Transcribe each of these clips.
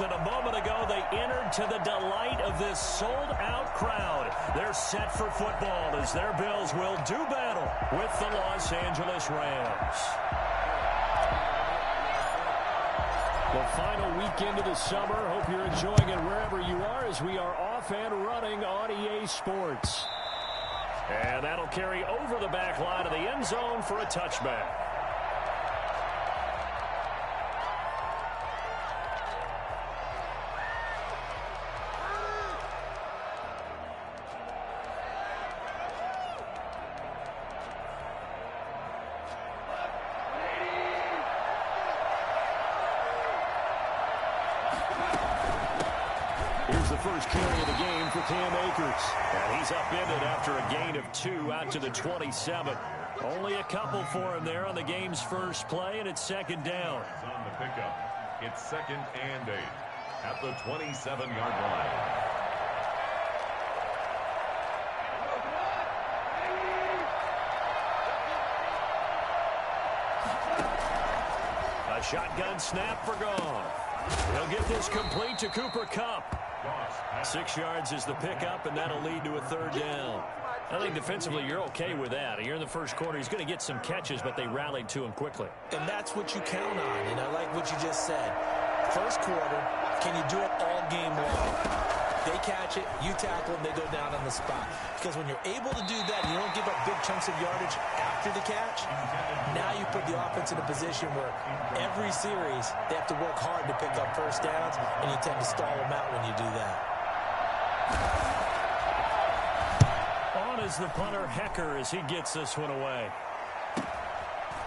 Bills, and a moment ago they entered to the delight of this sold-out crowd. They're set for football as their Bills will do battle with the Los Angeles Rams. The final weekend of the summer. Hope you're enjoying it wherever you are as we are off and running on EA Sports. And that'll carry over the back line of the end zone for a touchback. First carry of the game for Cam Akers. And he's upended after a gain of 2 out to the 27. Only a couple for him there on the game's first play, and it's second down. On the pickup, it's 2nd and 8 at the 27-yard line. A shotgun snap for Goff. He'll get this complete to Cooper Kupp. 6 yards is the pickup, and that'll lead to a third down. I think defensively you're okay with that. Here in the first quarter, he's going to get some catches, but they rallied to him quickly. And that's what you count on, and I like what you just said. First quarter, can you do it all game long? They catch it, you tackle them, they go down on the spot. Because when you're able to do that, you don't give up big chunks of yardage after the catch, now you put the offense in a position where every series they have to work hard to pick up first downs, and you tend to stall them out when you do that. On is the punter, Hecker, as he gets this one away.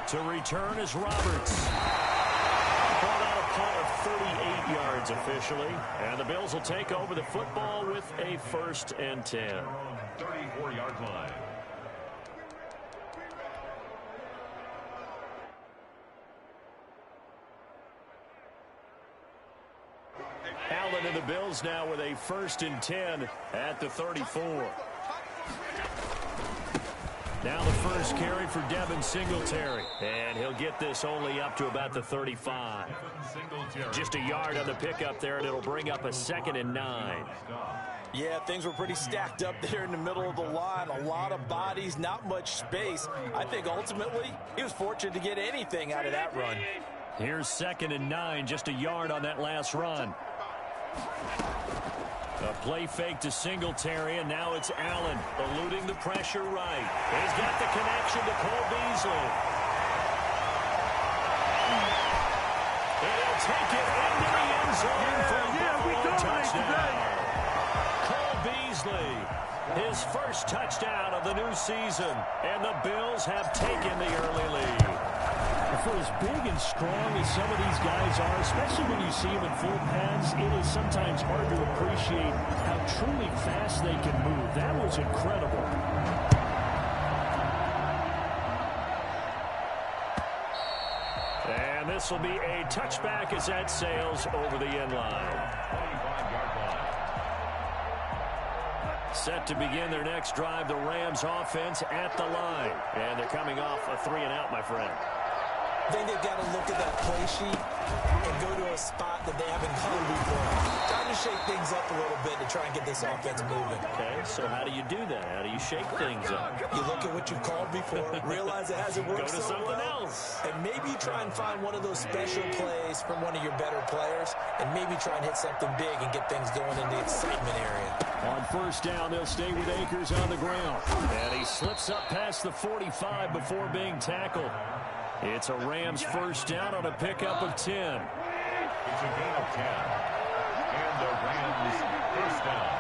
To return is Roberts. Called out a punt of 38 yards officially. And the Bills will take over the football with a 1st and 10. 34-yard line. Allen and the Bills now with a 1st and 10 at the 34. Now the first carry for Devin Singletary. And he'll get this only up to about the 35. Just a yard on the pickup there, and it'll bring up a 2nd and 9. Yeah, things were pretty stacked up there in the middle of the line. A lot of bodies, not much space. I think ultimately he was fortunate to get anything out of that run. Here's 2nd and 9, just a yard on that last run. A play fake to Singletary, and now it's Allen eluding the pressure right. He's got the connection to Cole Beasley. And he'll take it into the end zone for a touchdown. Cole Beasley, his first touchdown of the new season, and the Bills have taken the early lead. For as big and strong as some of these guys are, especially when you see them in full pads, it is sometimes hard to appreciate how truly fast they can move. That was incredible. And this will be a touchback as that sails over the end line. 25-yard line. Set to begin their next drive, the Rams offense at the line. And they're coming off a 3-and-out, my friend. I think they've got to look at that play sheet and go to a spot that they haven't come before. Trying to shake things up a little bit to try and get this offense moving. Okay, so how do you do that? How do you shake things up? You look at what you've called before, realize it hasn't worked Go to so something well, else. and maybe try and find one of those special plays from one of your better players, and maybe try and hit something big and get things going in the excitement area. On first down, they'll stay with Akers on the ground. And he slips up past the 45 before being tackled. It's a Rams first down on a pickup of 10. It's a gain of 10. And the Rams first down.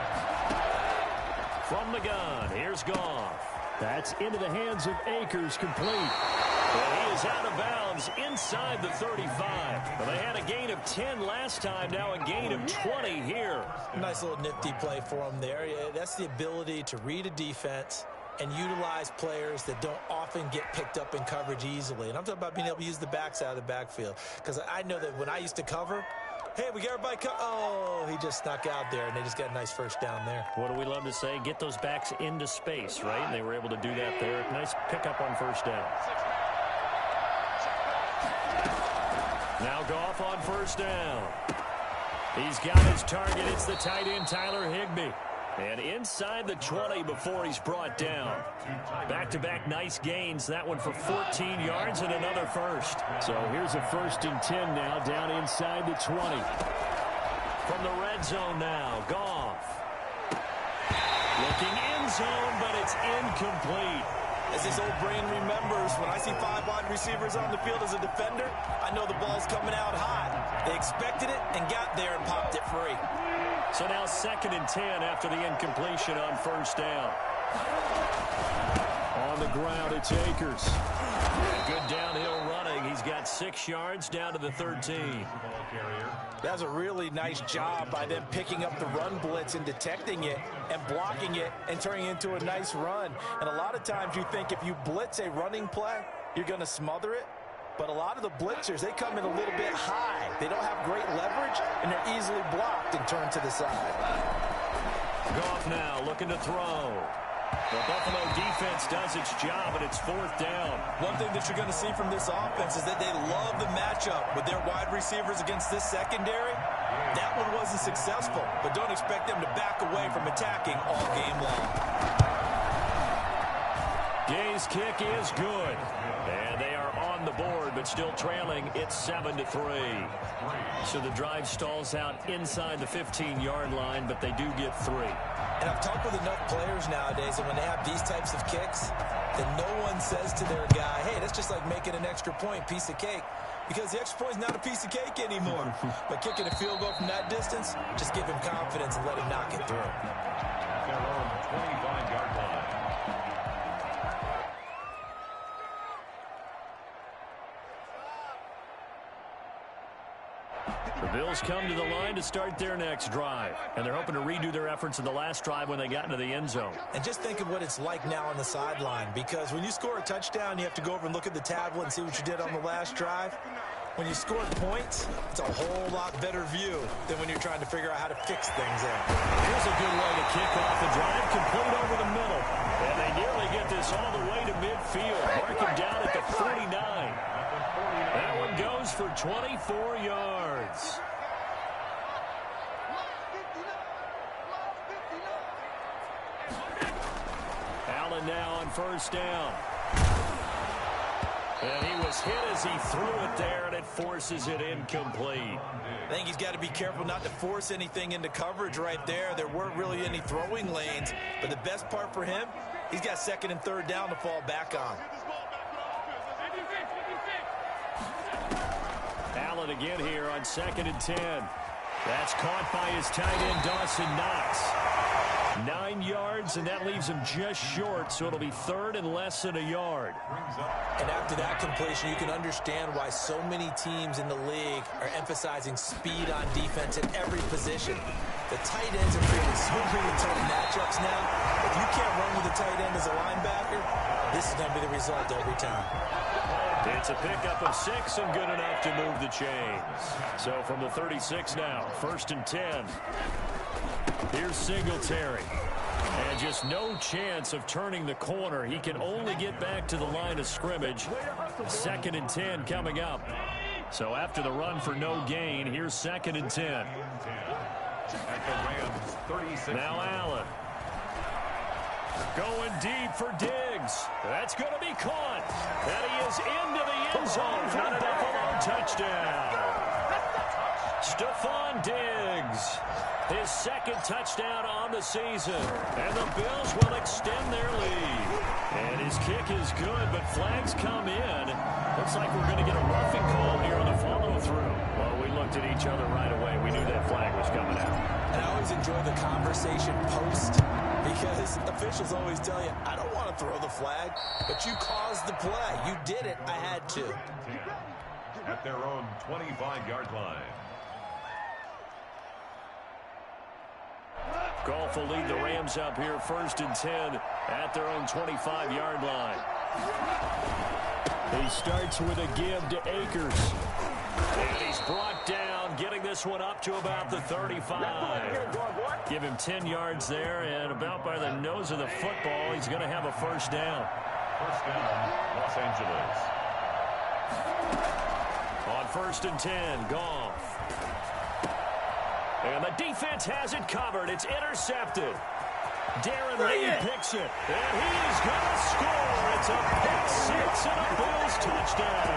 From the gun, here's Goff. That's into the hands of Akers, complete. And he is out of bounds inside the 35. Well, they had a gain of 10 last time, now a gain of 20 here. Nice little nifty play for him there. Yeah, that's the ability to read a defense and utilize players that don't often get picked up in coverage easily. And I'm talking about being able to use the backs out of the backfield. Because I know that when I used to cover, hey, we got everybody oh, he just snuck out there, and they just got a nice first down there. What do we love to say? Get those backs into space, right? And they were able to do that there. Nice pickup on first down. Now Goff on first down. He's got his target. It's the tight end, Tyler Higbee. And inside the 20 before he's brought down. Back-to-back nice gains. That one for 14 yards and another first. So here's a 1st and 10 now down inside the 20. From the red zone now, Goff. Looking end zone, but it's incomplete. As his old brain remembers, when I see 5 wide receivers on the field as a defender, I know the ball's coming out hot. They expected it and got there and popped it free. So now 2nd and 10 after the incompletion on 1st down. On the ground, it's Akers. Good downhill running. He's got 6 yards down to the 13. That's a really nice job by them picking up the run blitz and detecting it and blocking it and turning it into a nice run. And a lot of times you think if you blitz a running play, you're going to smother it. But a lot of the blitzers, they come in a little bit high. They don't have great leverage, and they're easily blocked and turned to the side. Goff now looking to throw. The Buffalo defense does its job, and it's 4th down. One thing that you're going to see from this offense is that they love the matchup with their wide receivers against this secondary. That one wasn't successful, but don't expect them to back away from attacking all game long. Gay's kick is good. And they are on the board, but still trailing. It's 7-3. So the drive stalls out inside the 15-yard line, but they do get 3. And I've talked with enough players nowadays, and when they have these types of kicks, then no one says to their guy, hey, that's just like making an extra point, piece of cake. Because the extra point is not a piece of cake anymore. But kicking a field goal from that distance, just give him confidence and let him knock it through. Their own 25-yard line. The Bills come to the line to start their next drive. And they're hoping to redo their efforts in the last drive when they got into the end zone. And just think of what it's like now on the sideline. Because when you score a touchdown, you have to go over and look at the tablet and see what you did on the last drive. When you score points, it's a whole lot better view than when you're trying to figure out how to fix things out. Here's a good way to kick off the drive, complete over the middle. And they nearly get this all the way to midfield. Mark him down at the 49. That one goes for 24 yards. Allen now on 1st down. And he was hit as he threw it there, and it forces it incomplete. I think he's got to be careful not to force anything into coverage right there. There weren't really any throwing lanes, but the best part for him, he's got 2nd and 3rd down to fall back on. Allen again here on 2nd and 10. That's caught by his tight end, Dawson Knox. 9 yards, and that leaves him just short, so it'll be 3rd and less than a yard. And after that completion, you can understand why so many teams in the league are emphasizing speed on defense at every position. The tight ends are creating so many tough matchups now. If you can't run with the tight end as a linebacker, this is going to be the result every time. It's a pickup of 6 and good enough to move the chains. So from the 36 now, 1st and 10. Here's Singletary. And just no chance of turning the corner. He can only get back to the line of scrimmage. 2nd and 10 coming up. So after the run for no gain, here's 2nd and 10. At the Rams, 36. Now Allen. Going deep for Diggs. That's going to be caught. And he is into the end zone for the Buffalo touchdown. Stephon Diggs. His 2nd touchdown on the season. And the Bills will extend their lead. And his kick is good, but flags come in. Looks like we're going to get a roughing call here on the follow-through. Well, we looked at each other right away. We knew that flag was coming out. And I always enjoy the conversation post, because officials always tell you, I don't want to throw the flag, but you caused the play. You did it. I had to. At their own 25-yard line. Goff will lead the Rams up here 1st and 10 at their own 25-yard line. He starts with a give to Akers. And he's brought down, getting this one up to about the 35. Give him 10 yards there, and about by the nose of the football, he's going to have a 1st down. 1st down, Los Angeles. On 1st and 10, Goff. And the defense has it covered. It's intercepted. Darren Lee picks it. And he is going to score. It's a pick six and a Bills touchdown.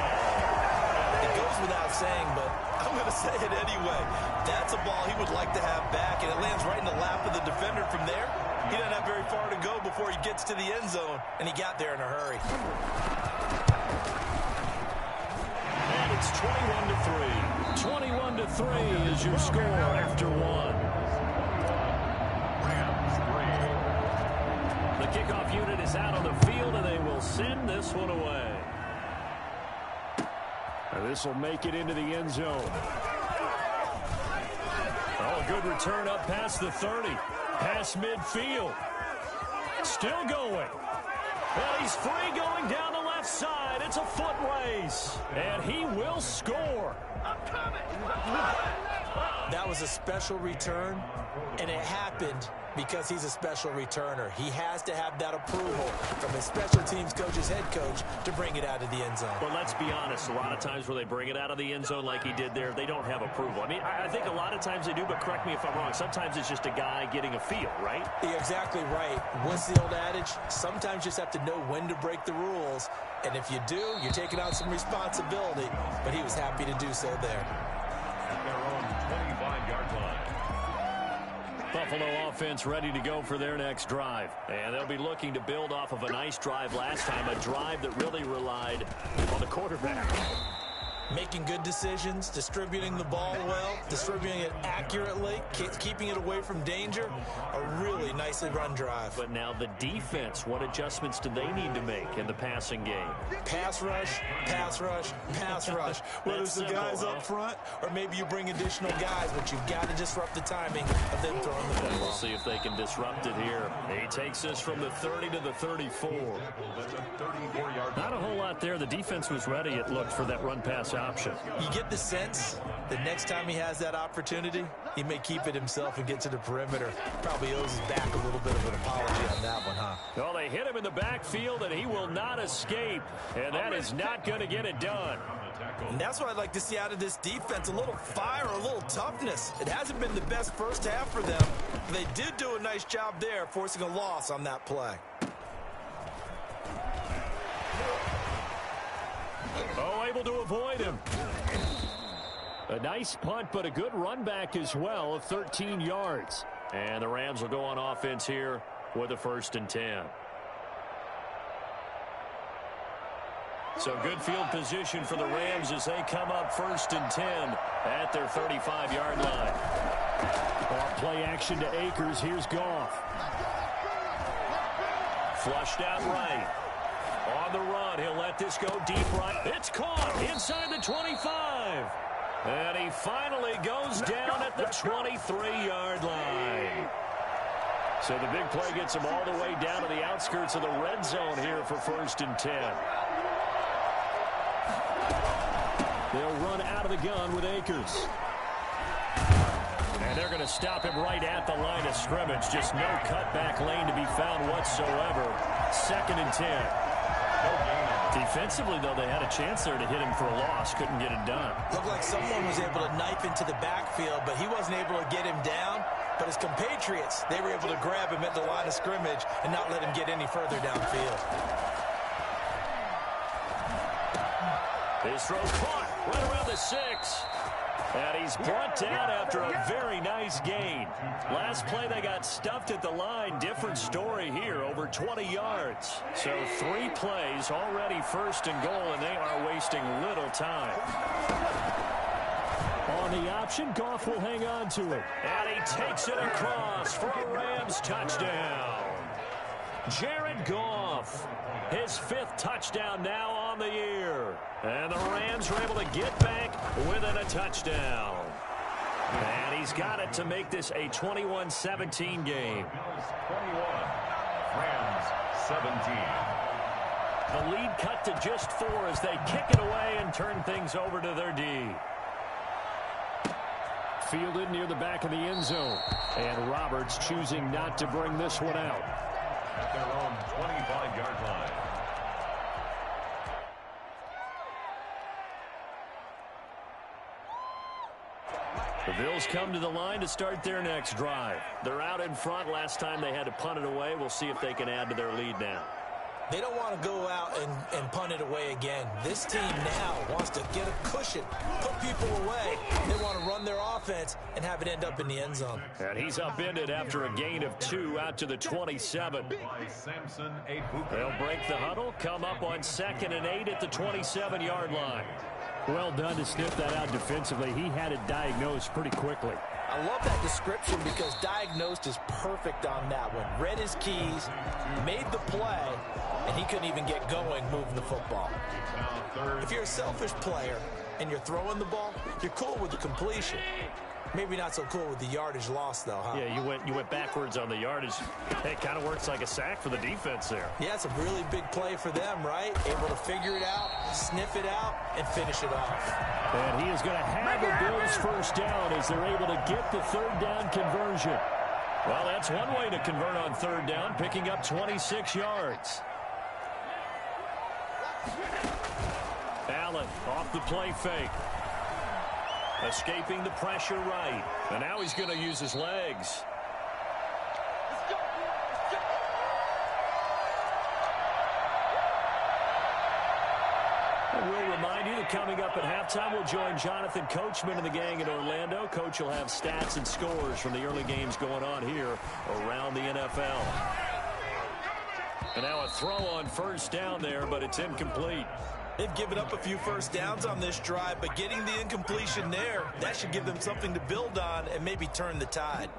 It goes without saying, but I'm going to say it anyway. That's a ball he would like to have back, and it lands right in the lap of the defender from there. He doesn't have very far to go before he gets to the end zone, and he got there in a hurry. And it's 21-3. 21-3 is your score after one. The kickoff unit is out on the field, and they will send this one away. And this will make it into the end zone. Oh, good return up past the 30. Past midfield. Still going. And he's free going down the left side. It's a foot race. And he will score. That was a special return, and it happened because he's a special returner. He has to have that approval from his special teams coach's head coach to bring it out of the end zone. But let's be honest, a lot of times where they bring it out of the end zone like he did there, they don't have approval. I mean, I think a lot of times they do, but correct me if I'm wrong. Sometimes it's just a guy getting a feel, right? You're exactly right. What's the old adage? Sometimes you just have to know when to break the rules. And if you do, you're taking out some responsibility. But he was happy to do so there. At their own 25-yard line. Buffalo offense ready to go for their next drive. And they'll be looking to build off of a nice drive last time, a drive that really relied on the quarterback. Making good decisions, distributing the ball well, distributing it accurately, keeping it away from danger. A really nicely run drive. But now the defense, what adjustments do they need to make in the passing game? Pass rush, pass rush, pass rush. Whether it's the guys up front or maybe you bring additional guys, but you've got to disrupt the timing of them throwing the football. We'll see if they can disrupt it here. He takes this from the 30 to the 34. Not a whole lot there. The defense was ready, it looked, for that run-pass option. You get the sense that next time he has that opportunity, he may keep it himself and get to the perimeter. Probably owes his back a little bit of an apology on that one, huh? Well, they hit him in the backfield, and he will not escape. And that is not going to get it done. And that's what I'd like to see out of this defense, a little fire, a little toughness. It hasn't been the best first half for them, but they did do a nice job there, forcing a loss on that play. Oh, able to avoid him. A nice punt, but a good run back as well of 13 yards. And the Rams will go on offense here with a 1st and 10. So good field position for the Rams as they come up 1st and 10 at their 35-yard line. Off play action to Akers. Here's Goff. Flushed out right. On the run, he'll let this go deep right. It's caught inside the 25. And he finally goes down at the 23-yard line. So the big play gets him all the way down to the outskirts of the red zone here for 1st and 10. They'll run out of the gun with Akers. And they're going to stop him right at the line of scrimmage. Just no cutback lane to be found whatsoever. 2nd and 10. Defensively, though, they had a chance there to hit him for a loss. Couldn't get it done. Looked like someone was able to knife into the backfield, but he wasn't able to get him down. But his compatriots, they were able to grab him at the line of scrimmage and not let him get any further downfield. His throw caught right around the 6. And he's brought down after a very nice gain. Last play, they got stuffed at the line. Different story here, over 20 yards. So 3 plays, already 1st and goal, and they are wasting little time. On the option, Goff will hang on to it. And he takes it across for a Rams touchdown. Jared Goff, his 5th touchdown now on the year. And the Rams are able to get back within a touchdown. And he's got it to make this a 21-17 game. 21, Rams 17. The lead cut to just 4 as they kick it away and turn things over to their D. Fielded near the back of the end zone. And Roberts choosing not to bring this one out. At their own 25-yard line. The Bills come to the line to start their next drive. They're out in front. Last time they had to punt it away. We'll see if they can add to their lead now. They don't want to go out and punt it away again. This team now wants to get a cushion, put people away. They want to run their offense and have it end up in the end zone. And he's upended after a gain of 2 out to the 27. They'll break the huddle, come up on 2nd and 8 at the 27-yard line. Well done to sniff that out defensively. He had it diagnosed pretty quickly. I love that description because diagnosed is perfect on that one. Read his keys, made the play, and he couldn't even get going moving the football. If you're a selfish player and you're throwing the ball, you're cool with the completion. Maybe not so cool with the yardage loss, though, huh? Yeah, you went backwards on the yardage. It kind of works like a sack for the defense there. Yeah, it's a really big play for them, right? Able to figure it out, sniff it out, and finish it off. And he is going to have a Bills first down as they're able to get the third down conversion. Well, that's one way to convert on third down, picking up 26 yards. Allen off the play fake. Escaping the pressure right. And now he's going to use his legs. And we'll remind you that coming up at halftime, we'll join Jonathan Coachman and the gang in Orlando. Coach will have stats and scores from the early games going on here around the NFL. And now a throw on first down there, but it's incomplete. They've given up a few first downs on this drive, but getting the incompletion there, that should give them something to build on and maybe turn the tide.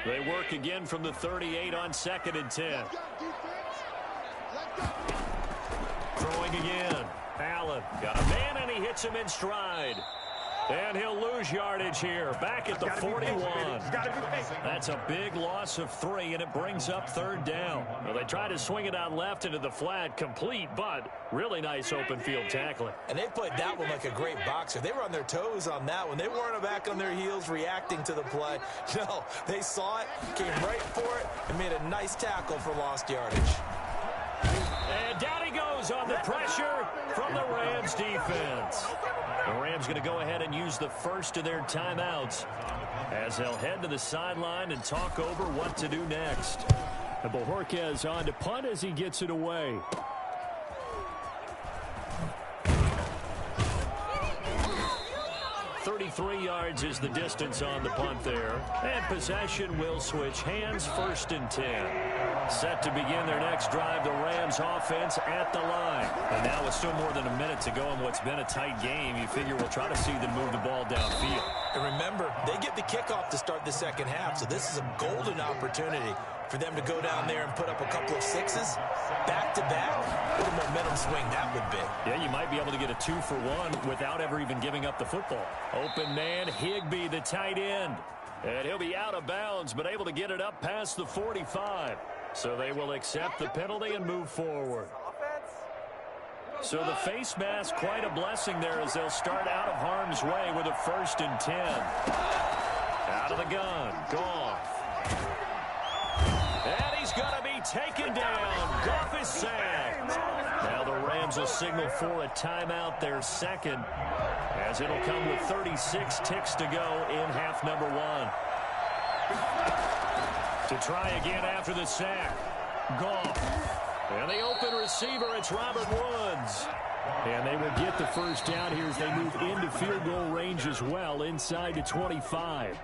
They work again from the 38 on 2nd and 10. Throwing again. Allen got a man, and he hits him in stride. And he'll lose yardage here, back at the 41. That's a big loss of 3, and it brings up third down. Well, they try to swing it out left into the flat, complete, but really nice open field tackling. And they played that one like a great boxer. They were on their toes on that one. They weren't back on their heels reacting to the play. No, they saw it, came right for it, and made a nice tackle for lost yardage. And down he goes on the pressure from the Rams defense. The Rams going to go ahead and use the first of their timeouts as they'll head to the sideline and talk over what to do next. And Bojorquez on to punt as he gets it away. .33 yards is the distance on the punt there. And possession will switch hands, 1st and 10. Set to begin their next drive, the Rams offense at the line. And now with still more than a minute to go in what's been a tight game, you figure we'll try to see them move the ball downfield. And remember, they get the kickoff to start the second half, so this is a golden opportunity for them to go down there and put up a couple of sixes back-to-back. What a momentum swing that would be. Yeah, you might be able to get a 2-for-1 without ever even giving up the football. Open man, Higbee, the tight end. And he'll be out of bounds, but able to get it up past the 45. So they will accept the penalty and move forward. So the face mask, quite a blessing there as they'll start out of harm's way with a 1st and 10. Out of the gun, Goff. And he's going to be taken down. Goff is sacked. Now the Rams will signal for a timeout, their second, as it'll come with 36 ticks to go in half number 1. To try again after the sack. Goff. And the open receiver, it's Robert Woods. And they will get the first down here as they move into field goal range as well, inside the 25.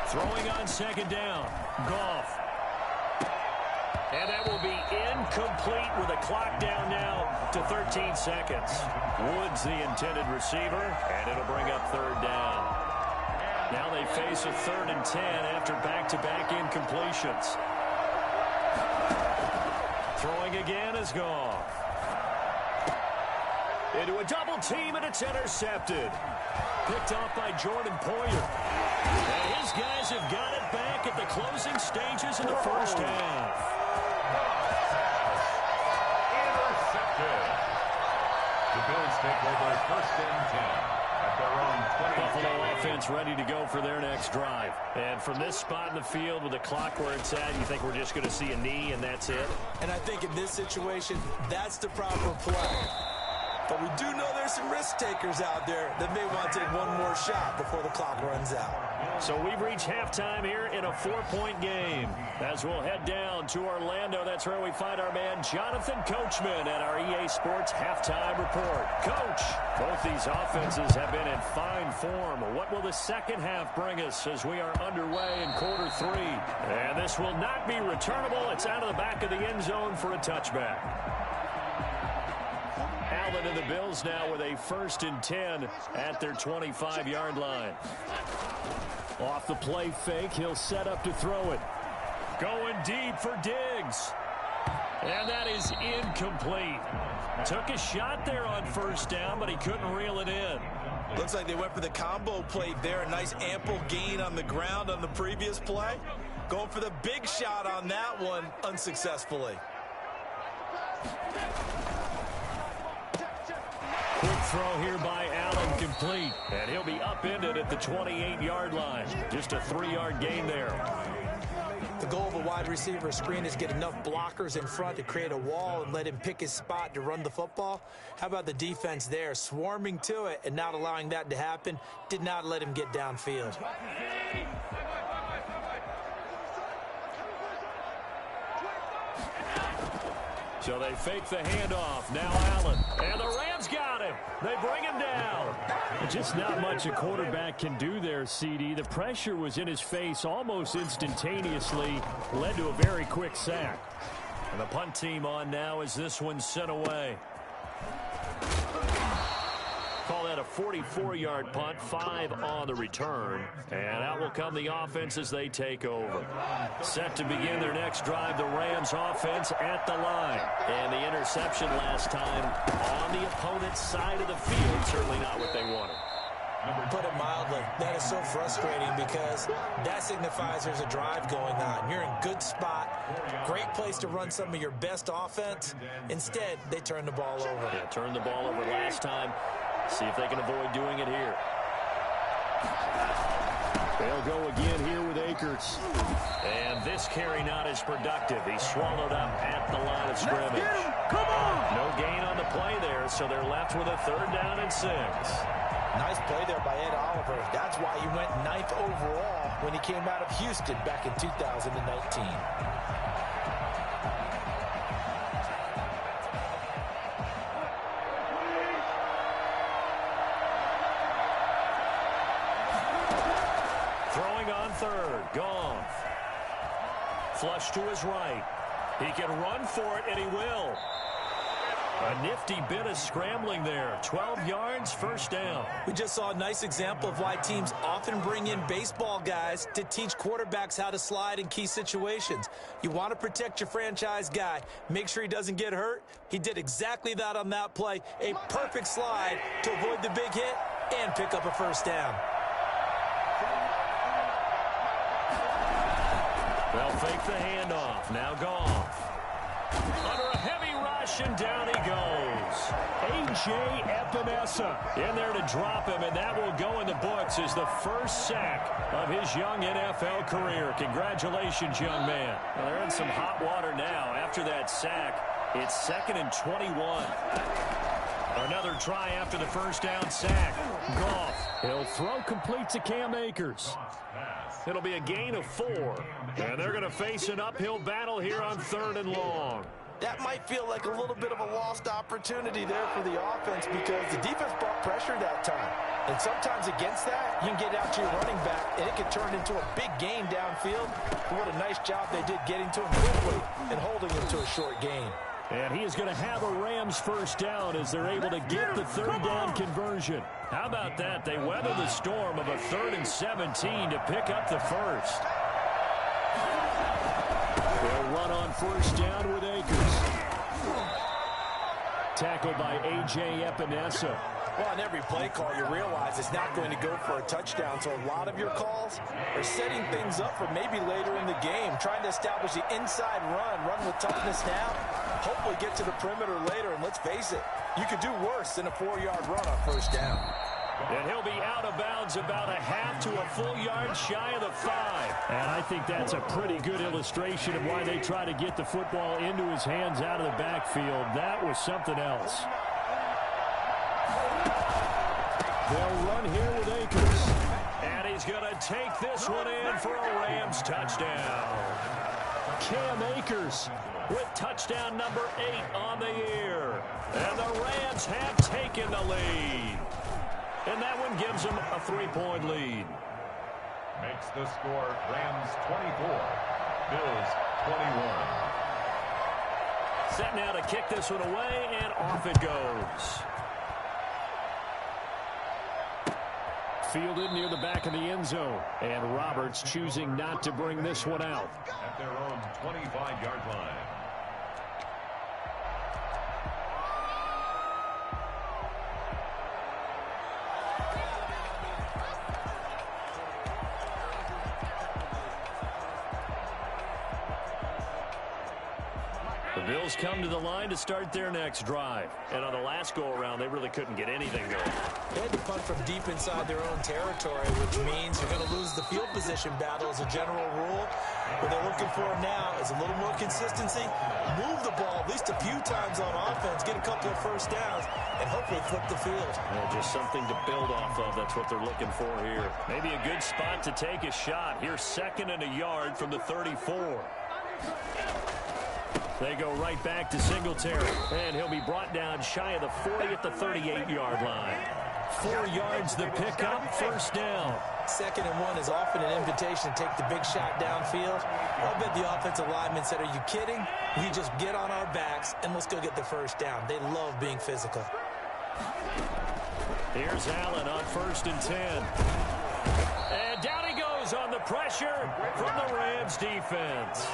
Throwing on 2nd down. Goff. And that will be incomplete with a clock down now to 13 seconds. Woods the intended receiver, and it'll bring up third down. Now they face a 3rd and 10 after back-to-back incompletions. Throwing again is Goff. Into a double team, and it's intercepted. Picked off by Jordan Poyer. And his guys have got it back at the closing stages of the first half. The Bills take over 1st and 10 at their own 20. Buffalo offense ready to go for their next drive. And from this spot in the field with the clock where it's at, you think we're just going to see a knee and that's it? And I think in this situation, that's the proper play. But we do know there's some risk takers out there that may want to take one more shot before the clock runs out. So we've reached halftime here in a 4-point game. As we'll head down to Orlando, that's where we find our man Jonathan Coachman at our EA Sports Halftime Report. Coach, both these offenses have been in fine form. What will the second half bring us as we are underway in quarter 3? And this will not be returnable. It's out of the back of the end zone for a touchback. Allen and the Bills now with a 1st and 10 at their 25-yard line. Off the play fake, he'll set up to throw it. Going deep for Diggs. And that is incomplete. Took a shot there on 1st down, but he couldn't reel it in. Looks like they went for the combo play there. A nice ample gain on the ground on the previous play. Going for the big shot on that one unsuccessfully. Quick throw here by Allen, complete. And he'll be upended at the 28-yard line. Just a 3-yard gain there. The goal of a wide receiver screen is get enough blockers in front to create a wall and let him pick his spot to run the football. How about the defense there, swarming to it and not allowing that to happen? Did not let him get downfield. So they fake the handoff. Now Allen. And the Rams got him. They bring him down. Just not much a quarterback can do there, CD. The pressure was in his face almost instantaneously. Led to a very quick sack. And the punt team on now as this one's sent away. Call that a 44-yard punt, 5 on the return. And out will come the offense as they take over. Set to begin their next drive, the Rams offense at the line. And the interception last time on the opponent's side of the field. Certainly not what they wanted. Put it mildly, that is so frustrating because that signifies there's a drive going on. You're in good spot, great place to run some of your best offense. Instead, they turn the ball over. Yeah, turned the ball over last time. See if they can avoid doing it here. They'll go again here with Akers. And this carry not as productive. He's swallowed up at the line of scrimmage. Come on! No gain on the play there, so they're left with a 3rd down and 6. Nice play there by Ed Oliver. That's why he went 9th overall when he came out of Houston back in 2019. Throwing on 3rd. Goff. Flush to his right. He can run for it, and he will. A nifty bit of scrambling there. 12 yards, 1st down. We just saw a nice example of why teams often bring in baseball guys to teach quarterbacks how to slide in key situations. You want to protect your franchise guy. Make sure he doesn't get hurt. He did exactly that on that play. A perfect slide to avoid the big hit and pick up a 1st down. They'll fake the handoff. Now Goff. Under a heavy rush, and down he goes. A.J. Epinesa in there to drop him, and that will go in the books as the 1st sack of his young NFL career. Congratulations, young man. Well, they're in some hot water now. After that sack, it's 2nd and 21. Another try after the 1st down sack. Goff. He'll throw complete to Cam Akers. It'll be a gain of 4. And they're going to face an uphill battle here on 3rd and long. That might feel like a little bit of a lost opportunity there for the offense because the defense brought pressure that time. And sometimes against that, you can get out to your running back, and it can turn into a big gain downfield. But what a nice job they did getting to him quickly and holding him to a short gain. And he is going to have a Rams 1st down as they're able to get the 3rd down conversion. How about that? They weather the storm of a 3rd and 17 to pick up the 1st. They'll run on 1st down with Akers. Tackled by A.J. Epinesa. Well, on every play call, you realize it's not going to go for a touchdown. So a lot of your calls are setting things up for maybe later in the game, trying to establish the inside run with toughness now, hopefully get to the perimeter later. And let's face it, you could do worse than a 4-yard run on 1st down. And he'll be out of bounds about a half to a full yard shy of the 5. And I think that's a pretty good illustration of why they try to get the football into his hands out of the backfield. That was something else. They'll run here with Akers. And he's going to take this one in for a Rams touchdown. Cam Akers with touchdown number 8 on the year. And the Rams have taken the lead. And that one gives them a 3-point lead. Makes the score Rams 24, Bills 21. Set now to kick this one away, and off it goes. Fielded near the back of the end zone. And Roberts choosing not to bring this one out. At their own 25-yard line. The Bills come to the line to start their next drive. And on the last go-around, they really couldn't get anything going. They had to punt from deep inside their own territory, which means you're going to lose the field position battle as a general rule. What they're looking for now is a little more consistency, move the ball at least a few times on offense, get a couple of first downs, and hopefully flip the field. Well, just something to build off of. That's what they're looking for here. Maybe a good spot to take a shot. Here's 2nd and a yard from the 34. They go right back to Singletary. And he'll be brought down shy of the 40 at the 38-yard line. 4 yards the pickup, first down. 2nd and 1 is often an invitation to take the big shot downfield. I bet the offensive lineman said, are you kidding? We just get on our backs and let's go get the first down. They love being physical. Here's Allen on 1st and 10. And down he goes on the pressure from the Rams defense.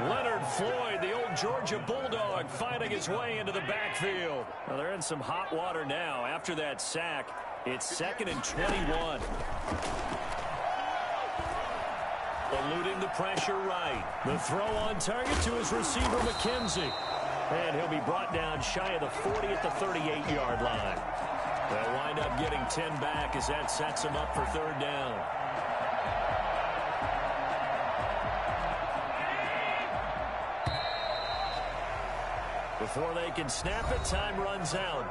Leonard Floyd, the old Georgia Bulldog, finding his way into the backfield. Well, they're in some hot water now. After that sack, it's 2nd and 21. Eluding the pressure right. The throw on target to his receiver, McKenzie. And he'll be brought down shy of the 40 at the 38-yard line. They'll wind up getting 10 back as that sets them up for 3rd down. Before they can snap it, time runs out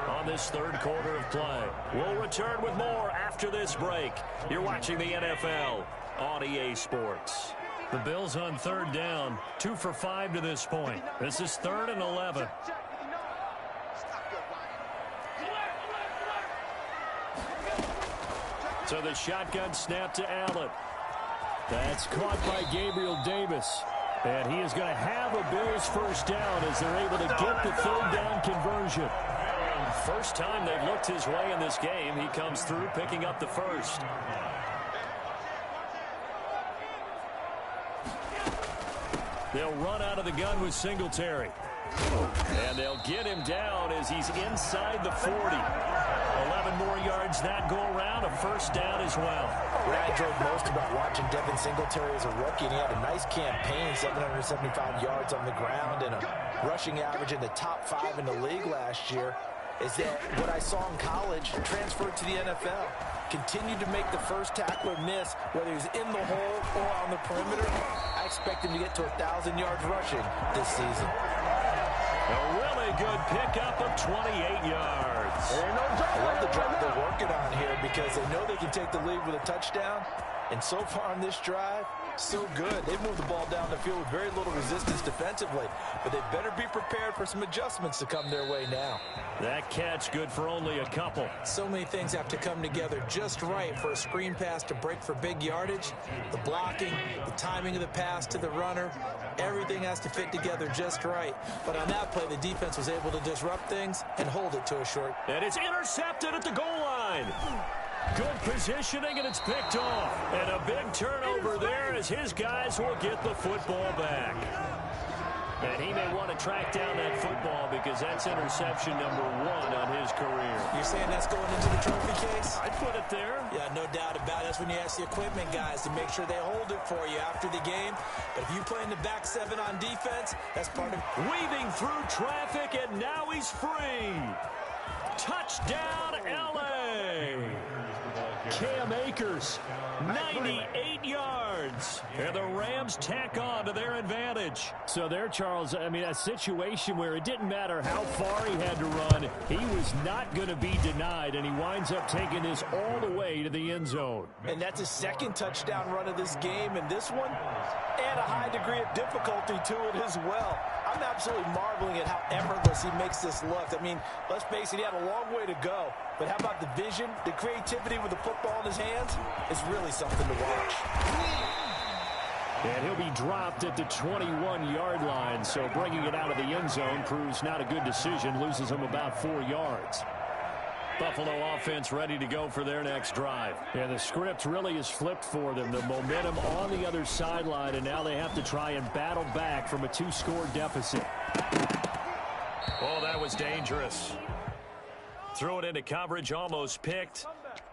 on this 3rd quarter of play. We'll return with more after this break. You're watching the NFL on EA Sports. The Bills on 3rd down, 2 for 5 to this point. This is 3rd and 11. So the shotgun snap to Allen. That's caught by Gabriel Davis. And he is going to have a Bills first down as they're able to get the 3rd down conversion. First time they've looked his way in this game. He comes through picking up the first. They'll run out of the gun with Singletary. And they'll get him down as he's inside the 40. 11 more yards that go around, a first down as well. What I enjoyed most about watching Devin Singletary as a rookie, and he had a nice campaign, 775 yards on the ground and a rushing average in the top 5 in the league last year, is that what I saw in college transferred to the NFL. Continued to make the first tackler miss, whether he's in the hole or on the perimeter. I expect him to get to 1,000 yards rushing this season. A really good pickup of 28 yards. I love the drive they're working on here because they know they can take the lead with a touchdown. And so far on this drive, so good. They've moved the ball down the field with very little resistance defensively. But they better be prepared for some adjustments to come their way now. That catch good for only a couple. So many things have to come together just right for a screen pass to break for big yardage. The blocking, the timing of the pass to the runner, everything has to fit together just right. But on that play, the defense was able to disrupt things and hold it to a short. And it's intercepted at the goal line. Good positioning, and it's picked off. And a big turnover there as his guys will get the football back. And he may want to track down that football because that's interception number 1 on his career. You're saying that's going into the trophy case? I'd put it there. Yeah, no doubt about it. That's when you ask the equipment guys to make sure they hold it for you after the game. But if you play in the back 7 on defense, that's part of... Weaving through traffic, and now he's free. Touchdown, L.A. Cam Akers, 98 yards. And the Rams tack on to their advantage. So there, Charles, I mean, a situation where it didn't matter how far he had to run, he was not going to be denied, and he winds up taking this all the way to the end zone. And that's his second touchdown run of this game, and this one, and a high degree of difficulty to it as well. I'm absolutely marveling at how effortless he makes this look. I mean, let's face it, he had a long way to go. But how about the vision, the creativity with the football in his hands? It's really something to watch. And he'll be dropped at the 21-yard line, so bringing it out of the end zone proves not a good decision, loses him about 4 yards. Buffalo offense ready to go for their next drive. Yeah, the script really is flipped for them. The momentum on the other sideline, and now they have to try and battle back from a 2-score deficit. Oh, that was dangerous. Threw it into coverage, almost picked,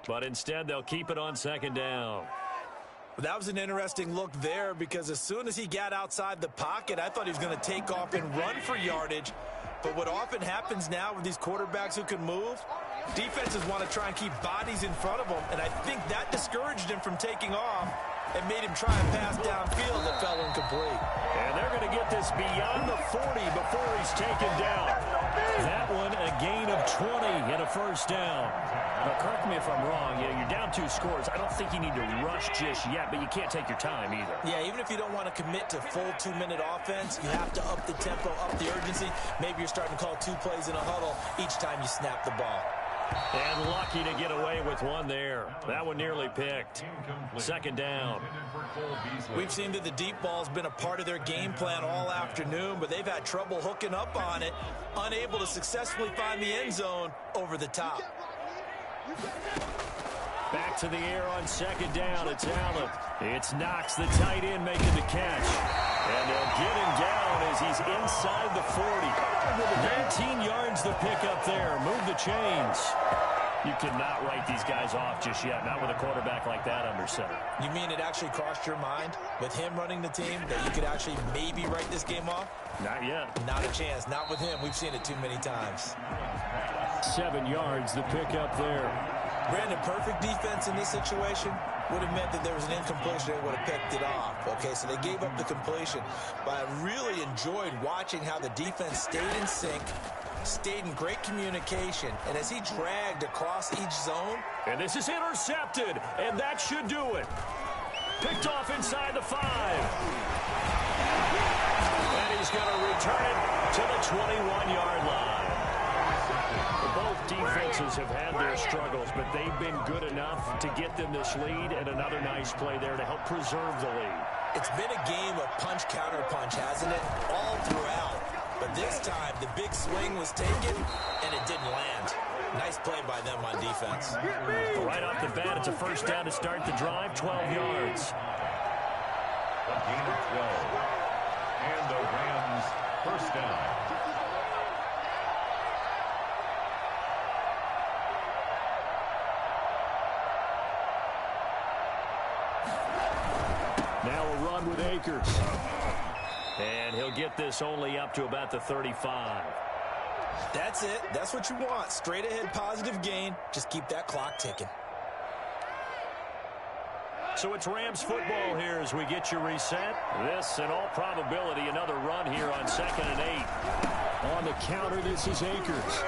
but instead they'll keep it on second down. That was an interesting look there because as soon as he got outside the pocket, I thought he was going to take off and run for yardage. But what often happens now with these quarterbacks who can move, defenses want to try and keep bodies in front of them, and I think that discouraged him from taking off and made him try and pass downfield that fell incomplete. And they're going to get this beyond the 40 before he's taken down. That one, a gain of 20 and a first down. Now, correct me if I'm wrong. You're down 2 scores. I don't think you need to rush just yet, but you can't take your time either. Yeah, even if you don't want to commit to full 2-minute offense, you have to up the tempo, up the urgency. Maybe you're starting to call 2 plays in a huddle each time you snap the ball. And lucky to get away with one there. That one nearly picked. Second down. We've seen that the deep ball's been a part of their game plan all afternoon, but they've had trouble hooking up on it, unable to successfully find the end zone over the top. Back to the air on second down. It's Allen. It's Knox, the tight end, making the catch. And they'll get him down as he's inside the 40. 19 yards the pickup there. Move the chains. You cannot write these guys off just yet, not with a quarterback like that under center. You mean it actually crossed your mind with him running the team that you could actually maybe write this game off? Not yet. Not a chance. Not with him. We've seen it too many times. 7 yards, the pickup there. Brandon, perfect defense in this situation would have meant that there was an incompletion. They would have picked it off. Okay, so they gave up the completion. But I really enjoyed watching how the defense stayed in sync, stayed in great communication, and as he dragged across each zone. And this is intercepted, and that should do it. Picked off inside the 5. And he's going to return it to the 21-yard line. Both defenses have had their struggles, but they've been good enough to get them this lead, and another nice play there to help preserve the lead. It's been a game of punch-counter-punch, hasn't it? All throughout. But this time, the big swing was taken, and it didn't land. Nice play by them on defense. Right off the bat, it's a first down to start the drive, 12 yards. A gain of 12. And the Rams first down. Now a run with Akers. And he'll get this only up to about the 35. That's it. That's what you want. Straight ahead positive gain. Just keep that clock ticking. So it's Rams football here as we get you reset. This, in all probability, another run here on 2nd and 8. On the counter, this is Akers.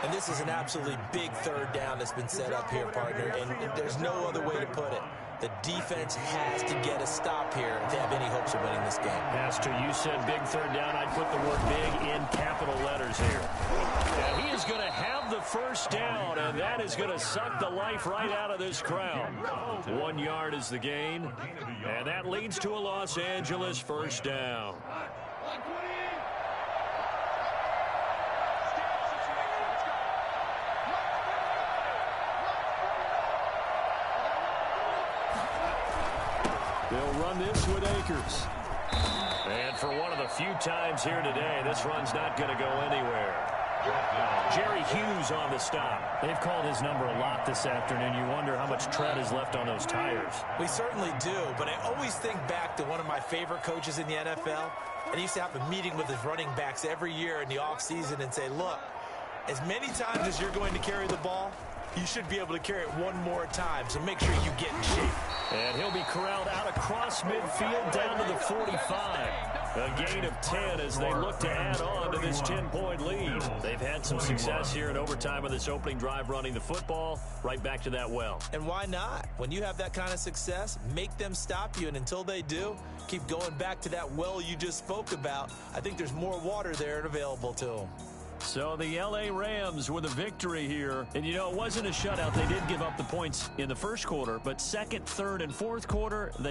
And this is an absolutely big third down that's been set up here, partner. And there's no other way to put it. The defense has to get a stop here if they have any hopes of winning this game. Pastor, you said big third down. I'd put the word big in capital letters here. And he is going to have the first down, and that is going to suck the life right out of this crowd. 1 yard is the gain, and that leads to a Los Angeles first down. They'll run this with Akers. And for one of the few times here today, this run's not going to go anywhere. Jerry Hughes on the stop. They've called his number a lot this afternoon. You wonder how much tread is left on those tires. We certainly do, but I always think back to one of my favorite coaches in the NFL. And he used to have a meeting with his running backs every year in the offseason and say, look, as many times as you're going to carry the ball, you should be able to carry it one more time, so make sure you get in shape. And he'll be corralled out across midfield down to the 45. A gain of 10 as they look to add on to this 10-point lead. They've had some success here in overtime of this opening drive running the football right back to that well. And why not? When you have that kind of success, make them stop you, and until they do, keep going back to that well you just spoke about. I think there's more water there and available to them. So the L.A. Rams with a victory here. And, you know, it wasn't a shutout. They did give up the points in the first quarter, but second, third, and fourth quarter, they